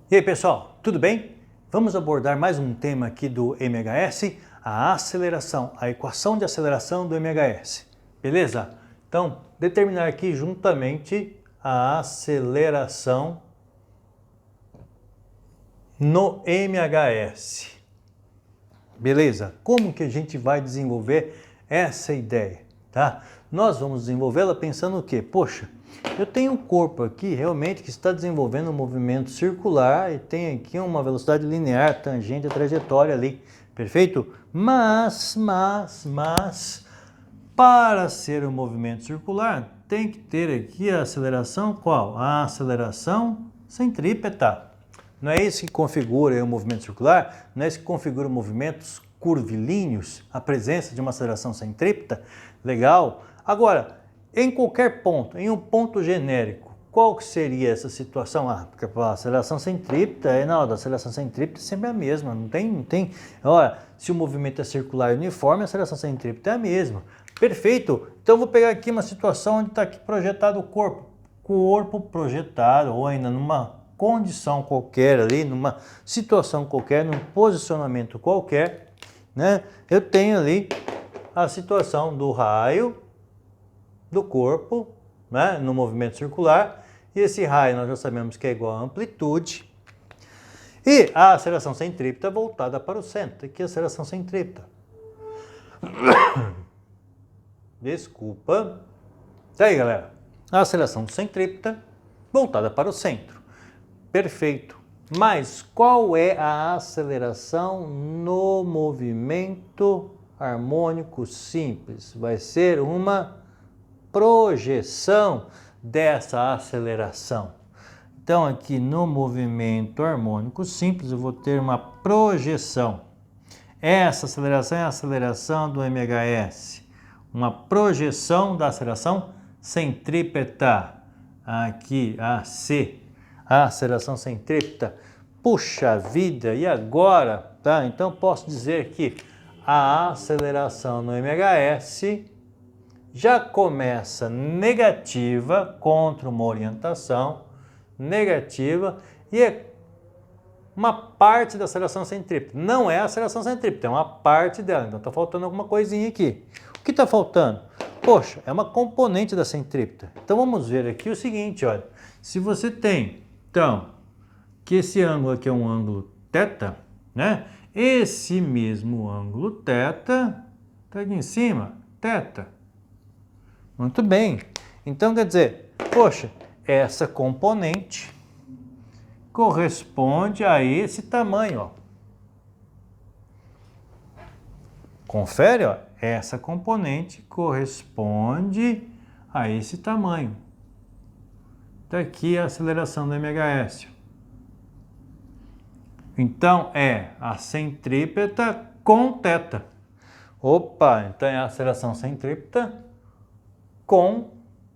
E aí pessoal, tudo bem? Vamos abordar mais um tema aqui do MHS, a aceleração, a equação de aceleração do MHS. Beleza? Então, determinar aqui juntamente a aceleração no MHS. Beleza? Como que a gente vai desenvolver essa ideia? Tá? Nós vamos desenvolvê-la pensando o quê? Poxa, eu tenho um corpo aqui realmente que está desenvolvendo um movimento circular e tem aqui uma velocidade linear, tangente à trajetória ali, perfeito? Mas, para ser um movimento circular, tem que ter aqui a aceleração qual? A aceleração centrípeta. Não é isso que configura o movimento circular? Não é isso que configura movimentos curvilíneos? A presença de uma aceleração centrípeta? Legal. Agora, em qualquer ponto, em um ponto genérico, qual que seria essa situação? Porque a aceleração centrípeta, a aceleração centrípeta é sempre a mesma, não tem. Olha, se o movimento é circular e uniforme, a aceleração centrípeta é a mesma. Perfeito. Então eu vou pegar aqui uma situação onde está aqui projetado o corpo projetado, ou ainda numa condição qualquer ali, numa situação qualquer, num posicionamento qualquer, né? Eu tenho ali a situação do raio do corpo, né, no movimento circular, e esse raio nós já sabemos que é igual à amplitude, e a aceleração centrípeta voltada para o centro. Aqui a aceleração centrípeta. Desculpa. Tá aí, galera. A aceleração centrípeta voltada para o centro. Perfeito. Mas qual é a aceleração no movimento harmônico simples? Vai ser uma projeção dessa aceleração. Então, aqui no movimento harmônico simples, eu vou ter uma projeção. Essa aceleração é a aceleração do MHS. Uma projeção da aceleração centrípeta. Aqui, a C. A aceleração centrípeta. Puxa vida, e agora? Tá? Então, posso dizer que a aceleração no MHS já começa negativa, contra uma orientação negativa, e é uma parte da aceleração centrípeta. Não é a aceleração centrípeta, é uma parte dela. Então está faltando alguma coisinha aqui. O que está faltando? Poxa, é uma componente da centrípeta. Então vamos ver aqui o seguinte, olha. Se você tem, então, que esse ângulo aqui é um ângulo θ, né? Esse mesmo ângulo θ está aqui em cima, θ. Muito bem. Então, quer dizer, poxa, essa componente corresponde a esse tamanho, ó. Confere, ó. Essa componente corresponde a esse tamanho. Está aqui a aceleração do MHS. Então, é a centrípeta com θ. Opa, então é a aceleração centrípeta com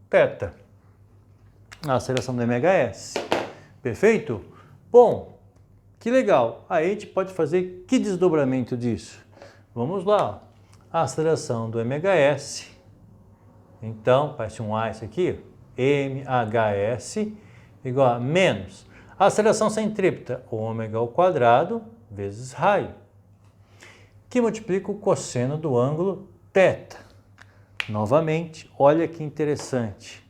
θ, a aceleração do MHS. Perfeito? Bom, que legal. Aí a gente pode fazer que desdobramento disso? Vamos lá. A aceleração do MHS, então, parece um A isso aqui, MHS igual a menos a aceleração centrípeta, ômega ao quadrado, vezes raio, que multiplica o cosseno do ângulo θ. Novamente, olha que interessante.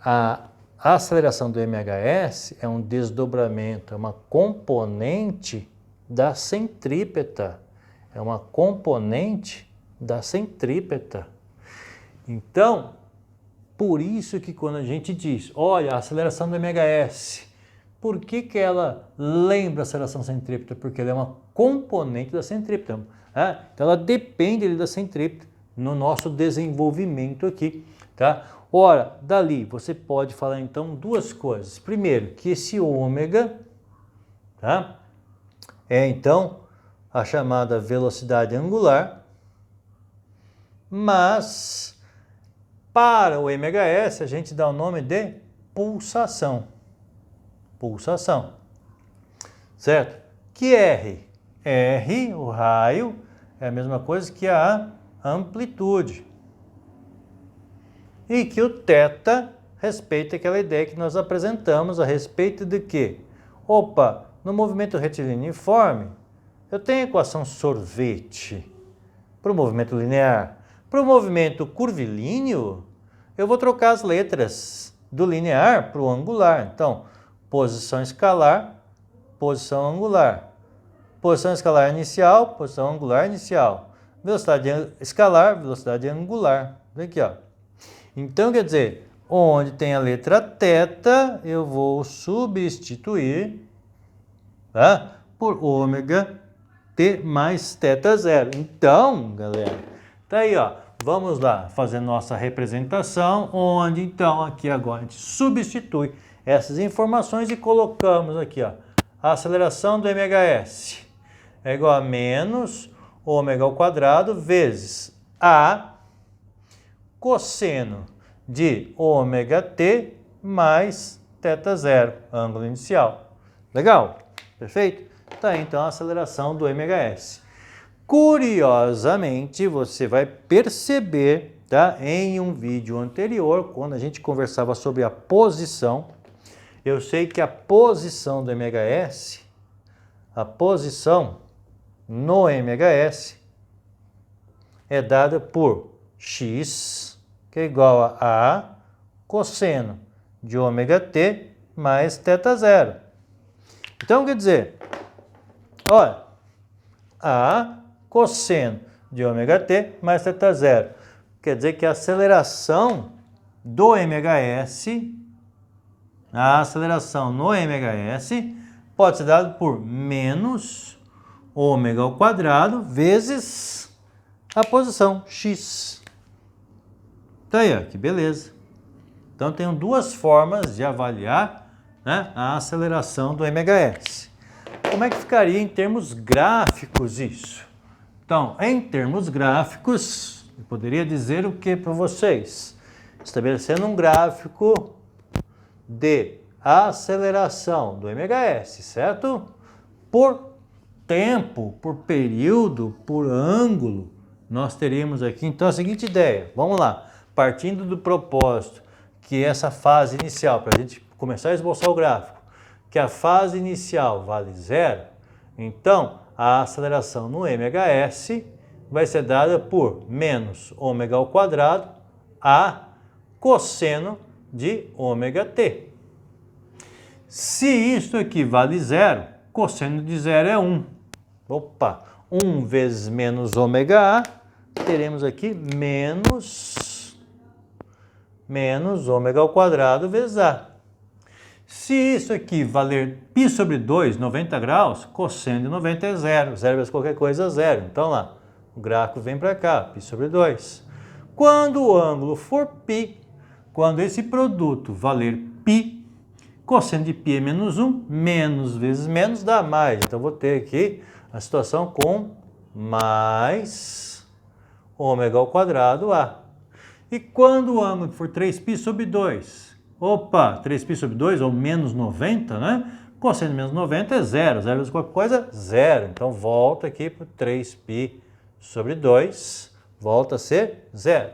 A aceleração do MHS é um desdobramento, é uma componente da centrípeta. É uma componente da centrípeta. Então, por isso que quando a gente diz, olha, a aceleração do MHS, por que que ela lembra a aceleração centrípeta? Porque ela é uma componente da centrípeta. Né? Então, ela depende da centrípeta no nosso desenvolvimento aqui, tá? Ora, dali você pode falar então duas coisas. Primeiro, que esse ômega, tá? É então a chamada velocidade angular, mas para o MHS a gente dá o nome de pulsação. Pulsação. Certo? Que R, o raio, é a mesma coisa que a amplitude. E que o θ respeita aquela ideia que nós apresentamos a respeito de quê? Opa, no movimento retilíneo uniforme, eu tenho a equação sorvete para o movimento linear. Para o movimento curvilíneo, eu vou trocar as letras do linear para o angular. Então, posição escalar, posição angular. Posição escalar inicial, posição angular inicial. Velocidade escalar, velocidade angular. Aqui, ó. Então, quer dizer, onde tem a letra θ, eu vou substituir, tá, por ômega t mais θ0. Então, galera, tá aí, ó. Vamos lá fazer nossa representação, onde então aqui agora a gente substitui essas informações e colocamos aqui, ó, a aceleração do mhs é igual a menos ômega ao quadrado vezes a cosseno de ômega t mais θ0, ângulo inicial. Legal? Perfeito? Tá aí, então, a aceleração do mhs. Curiosamente, você vai perceber, tá, em um vídeo anterior, quando a gente conversava sobre a posição, eu sei que a posição do mhs, a posição no mhs é dada por x, que é igual a cosseno de ômega t mais θ0. Então, quer dizer, olha, a cosseno de ômega t mais θ0. Quer dizer que a aceleração do mhs, a aceleração no mhs pode ser dada por menos ômega ao quadrado vezes a posição x. Tá aí, ó, que beleza. Então, tenho duas formas de avaliar, né, a aceleração do mhs. Como é que ficaria em termos gráficos isso? Então, em termos gráficos, eu poderia dizer o que para vocês? Estabelecendo um gráfico de aceleração do mhs, certo? Por tempo, por período, por ângulo, nós teríamos aqui, então, a seguinte ideia. Vamos lá. Partindo do propósito que essa fase inicial, para a gente começar a esboçar o gráfico, que a fase inicial vale zero, então a aceleração no mhs vai ser dada por menos ômega ao quadrado a cosseno de ômega t. Se isso aqui vale zero, cosseno de zero é 1. Opa, 1 vezes menos ômega a, teremos aqui menos ômega ao quadrado vezes a. Se isso aqui valer π sobre 2, 90 graus, cosseno de 90 é zero. Zero vezes qualquer coisa é zero. Então lá, o gráfico vem para cá, π sobre 2. Quando o ângulo for π, quando esse produto valer π, cosseno de π é menos 1, menos vezes menos dá mais. Então vou ter aqui a situação com mais ômega ao quadrado a. E quando o ângulo for 3π sobre 2, opa, 3π sobre 2 ou menos 90, né? Cosseno de menos 90 é zero. Zero vezes qualquer coisa, zero. Então volta aqui para 3π sobre 2, volta a ser zero.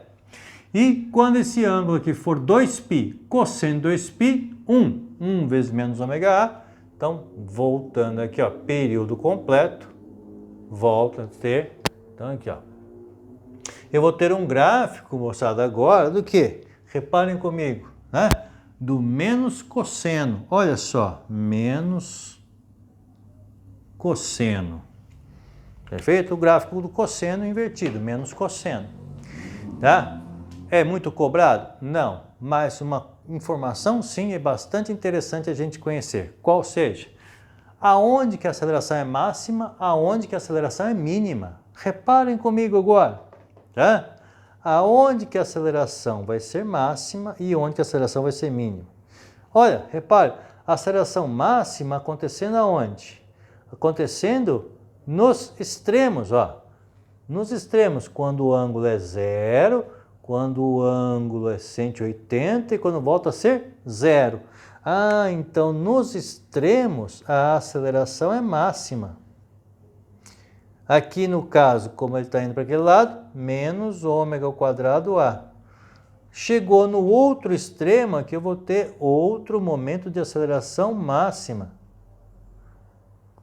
E quando esse ângulo aqui for 2π, cosseno de 2π, 1. 1 vezes menos ômega a. Então, voltando aqui, ó, período completo, volta a ter, então aqui, ó. Eu vou ter um gráfico, moçada, agora do que? Reparem comigo, né? Do menos cosseno. Olha só, menos cosseno. Perfeito? O gráfico do cosseno invertido, menos cosseno. Tá? É muito cobrado? Não, mas uma informação sim é bastante interessante a gente conhecer. Qual seja? Aonde que a aceleração é máxima, aonde que a aceleração é mínima. Reparem comigo agora. Tá? Aonde que a aceleração vai ser máxima e onde que a aceleração vai ser mínima. Olha, repare, a aceleração máxima acontecendo aonde? Acontecendo nos extremos, ó. Nos extremos, quando o ângulo é zero, quando o ângulo é 180 e quando volta a ser zero. Ah, então nos extremos a aceleração é máxima. Aqui no caso, como ele está indo para aquele lado, menos ômega ao quadrado a. Chegou no outro extremo, aqui eu vou ter outro momento de aceleração máxima.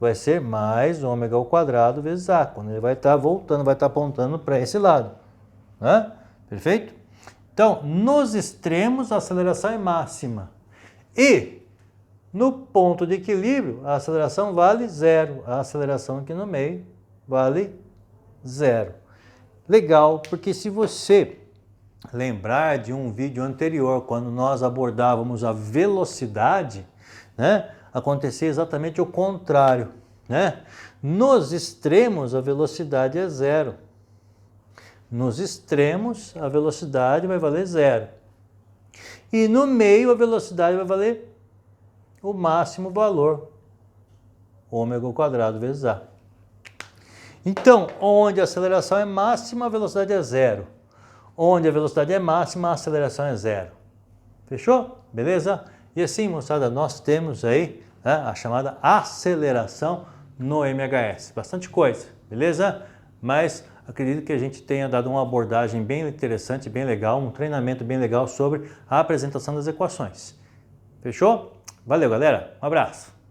vai ser mais ômega ao quadrado vezes A, quando ele vai estar voltando, vai estar apontando para esse lado. Né? Perfeito? Então, nos extremos, a aceleração é máxima. E no ponto de equilíbrio, a aceleração vale zero. A aceleração aqui no meio vale zero. Legal, porque se você lembrar de um vídeo anterior, quando nós abordávamos a velocidade, né, acontecia exatamente o contrário. Né? Nos extremos, a velocidade é zero. Nos extremos, a velocidade vai valer zero. E no meio, a velocidade vai valer o máximo valor, ômega ao quadrado vezes A. Então, onde a aceleração é máxima, a velocidade é zero. Onde a velocidade é máxima, a aceleração é zero. Fechou? Beleza? E assim, moçada, nós temos aí, né, a chamada aceleração no MHS. Bastante coisa, beleza? Mas acredito que a gente tenha dado uma abordagem bem interessante, bem legal, um treinamento bem legal sobre a apresentação das equações. Fechou? Valeu, galera. Um abraço.